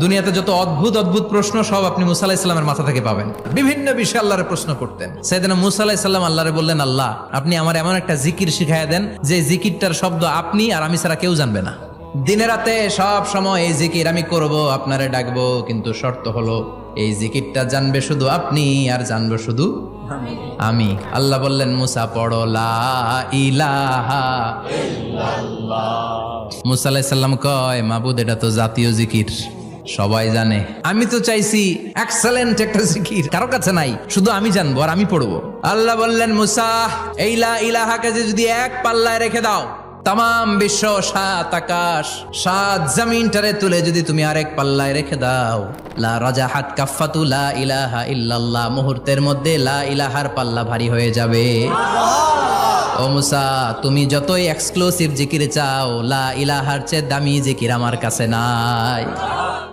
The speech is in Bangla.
দুনিয়াতে যত অদ্ভুত অদ্ভুত প্রশ্ন সব আপনি মুসা আলাইহিস সালামের মাথা থেকে পাবেন। বিভিন্ন বিষয়ে আল্লাহরে প্রশ্ন করতেন। সাইয়েদনা মুসা আলাইহিস সালাম আল্লাহরে বললেন, আল্লাহ আপনি আমার এমন একটা জিকির শিখাইয়া দেন যে জিকিরটার শব্দ আপনি আর আমি ছাড়া কেউ জানবে না। দিনে রাতে সব সময় এই জিকির আমি করব, আপনারে ডাকবো, কিন্তু শর্ত হলো এই জিকিরটা জানবে শুধু আপনি আর জানবো শুধু আমি। আল্লাহ বললেন, মুসা পড়ো লা ইলাহা ইল্লাল্লাহ। মুসা আলাইহিস সালাম কয়, মাবুদ এটা তো জাতীয় জিকির, সবাই জানে। আমি তো চাইছি এক্সেলেন্ট একটা জিকির, কারো কাছে নাই, শুধু আমি জানবো আর আমি পড়বো। আল্লাহ বললেন, মুসা এই লা ইলাহাকে যদি এক পাল্লায় রেখে দাও, তাম বিশ্ব, 7 আকাশ 7 জমিনটারে তুলে যদি তুমি আরেক পাল্লায় রেখে দাও, লা রাজাহাত কাফাতু লা ইলাহা ইল্লাল্লাহ, মুহূর্তের মধ্যে লা ইলাহার পাল্লা ভারী হয়ে যাবে। ও মুসা, তুমি যতই এক্সক্লুসিভ জিকির চাও, লা ইলাহার চেয়ে দামি জিকির আমার কাছে নাই।